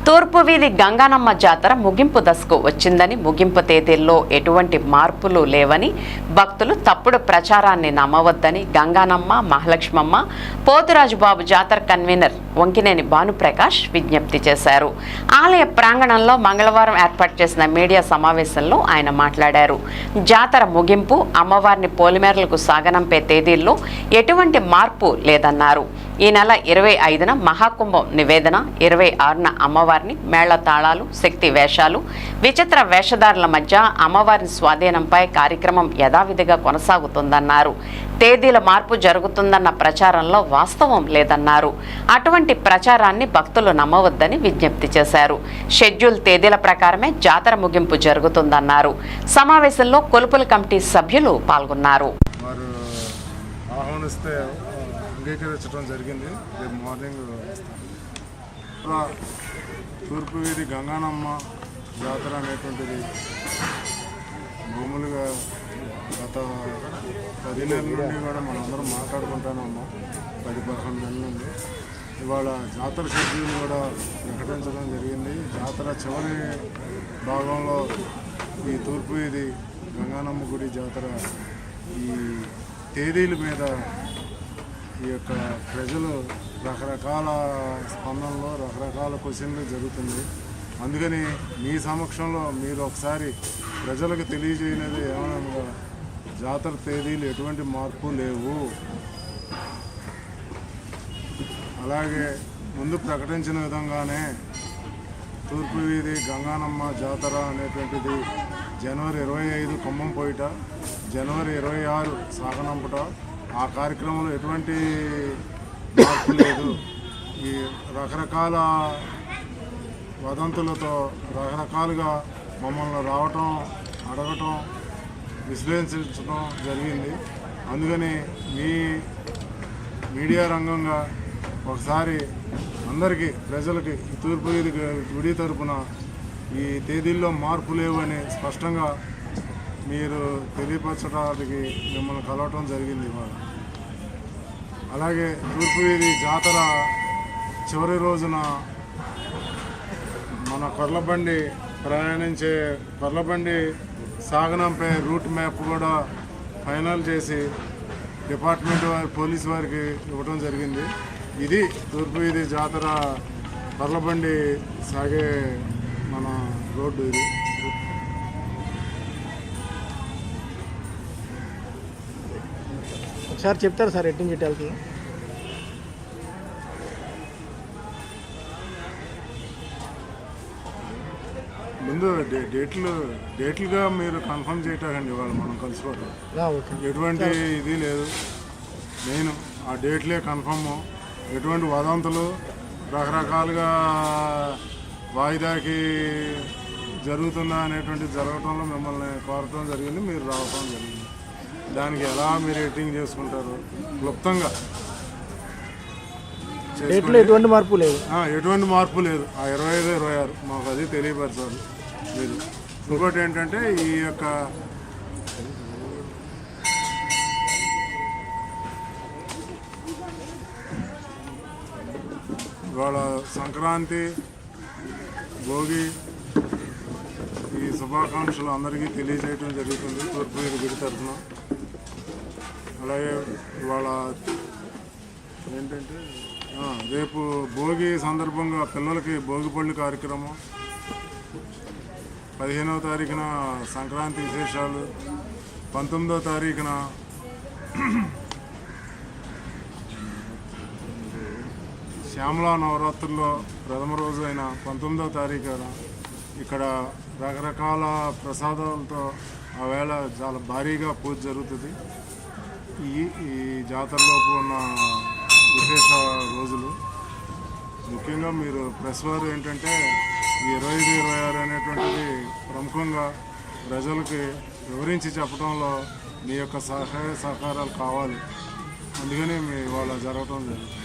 తూర్పు వీధి గంగానమ్మ జాతర ముగింపు దశకు వచ్చిందని, ముగింపు తేదీల్లో ఎటువంటి మార్పులు లేవని, భక్తులు తప్పుడు ప్రచారాన్ని నమ్మవద్దని గంగానమ్మ, మహాలక్ష్మమ్మ, పోతురాజుబాబు జాతర కన్వీనర్ వంకినేని భానుప్రకాష్ విజ్ఞప్తి చేశారు. ఆలయ ప్రాంగణంలో మంగళవారం ఏర్పాటు చేసిన మీడియా సమావేశంలో ఆయన మాట్లాడారు. జాతర ముగింపు, అమ్మవారిని పోలిమేరలకు సాగనంపే తేదీల్లో ఎటువంటి మార్పు లేదన్నారు. ఈ నెల 25న మహాకుంభం నివేదన, 26న అమ్మవారిని మేళ తాళాలు, శక్తి వేషాలు, విచిత్ర వేషధారుల మధ్య అమ్మవారిని స్వాధీనంపై కార్యక్రమం యథావిధిగా కొనసాగుతుందన్నారు. తేదీల మార్పు జరుగుతుందన్న ప్రచారంలో వాస్తవం లేదన్నారు. అటువంటి ప్రచారాన్ని భక్తులు నమ్మవద్దని విజ్ఞప్తి చేశారు. షెడ్యూల్ తేదీల ప్రకారమే జాతర ముగింపు జరుగుతుందన్నారు. సమావేశంలో కొలుపుల కమిటీ సభ్యులు పాల్గొన్నారు. అంగీకరించడం జరిగింది. రేపు మార్నింగ్ తూర్పు వీధి గంగానమ్మ జాతర అనేటువంటిది మామూలుగా గత 10 నెలల నుండి కూడా మనందరం మాట్లాడుకుంటూనే ఉన్నాం. 10-11 నెలల నుండి ఇవాళ జాతర షెడ్యూల్ కూడా ప్రకటించడం జరిగింది. జాతర చివరి భాగంలో ఈ తూర్పు వీధి గంగానమ్మ గుడి జాతర ఈ తేదీల మీద ఈ యొక్క ప్రజలు రకరకాల స్పందనలో రకరకాల క్వశ్చన్లు జరుగుతుంది. అందుకని మీ సమక్షంలో మీరు ఒకసారి ప్రజలకు తెలియజేయలేదు ఏమనగా జాతర తేదీలు ఎటువంటి మార్పు లేవు. అలాగే ముందు ప్రకటించిన విధంగానే తూర్పు వీధి గంగానమ్మ జాతర అనేటువంటిది జనవరి 25 ఖమ్మం పోయిట, జనవరి 26 సాగనంపట. ఆ కార్యక్రమంలో ఎటువంటి మార్పు లేదు. ఈ రకరకాల వదంతులతో రకరకాలుగా మమ్మల్ని రావటం, అడగటం, విశ్లేషించడం జరిగింది. అందుకని మీ మీడియా రంగంగా ఒకసారి అందరికీ ప్రజలకి తూర్పు వీధి గుడి తరపున ఈ తేదీల్లో మార్పు లేవని స్పష్టంగా మీరు తెలియపరచడానికి మిమ్మల్ని కలవటం జరిగింది ఇవాళ. అలాగే తూర్పు వీధి జాతర చివరి రోజున మన కొర్లబండి ప్రయాణించే కొర్లబండి సాగనంపై రూట్ మ్యాప్ కూడా ఫైనల్ చేసి డిపార్ట్మెంట్ పోలీసు వారికి ఇవ్వడం జరిగింది. ఇది తూర్పు వీధి జాతర కొర్లబండి సాగే మన రోడ్డు ఇది. ఒకసారి చెప్తారు సార్ ఎట్టింగ్ డీటెయిల్స్? ముందు డేట్లుగా మీరు కన్ఫర్మ్ చేయటాకండి వాళ్ళు మనం కలుసుకోవటం ఎటువంటి ఇది లేదు. నేను ఆ డేట్లే కన్ఫర్మ్. ఎటువంటి వదంతులు రకరకాలుగా వాయిదాకి జరుగుతుందా అనేటువంటిది జరగటంలో మిమ్మల్ని కోరటం జరిగింది. మీరు రావటం జరిగింది. దానికి ఎలా మీరు ఎడిటింగ్ చేసుకుంటారు క్లుప్తంగా ఎటువంటి మార్పు లేదు. ఎటువంటి మార్పు లేదు. ఆ 25, 26 మాకు అది తెలియపరచాలి మీరు. ఇంకోటి ఏంటంటే ఈ యొక్క ఇవాళ సంక్రాంతి, భోగి ఈ శుభాకాంక్షలు అందరికీ తెలియజేయడం జరుగుతుంది తూర్పు వీధి గుడి తరఫున. అలాగే ఇవాళ ఏంటంటే రేపు భోగి సందర్భంగా పిల్లలకి భోగిపళ్ళు కార్యక్రమం, 15వ తారీఖున సంక్రాంతి విశేషాలు, 19వ తారీఖున శ్యామలా నవరాత్రుల్లో ప్రథమ రోజు అయిన 19వ తారీఖున ఇక్కడ రకరకాల ప్రసాదాలతో ఆవేళ చాలా భారీగా పూజ జరుగుతుంది. ఈ జాతరలోపు ఉన్న విశేష రోజులు ముఖ్యంగా మీరు ప్రెస్ వారు ఏంటంటే ఈ 25, 26 అనేటువంటిది ప్రముఖంగా ప్రజలకి వివరించి చెప్పడంలో మీ యొక్క సహాయ సహకారాలు కావాలి. అందుకని మీ వాళ్ళ జరగటం జరిగింది.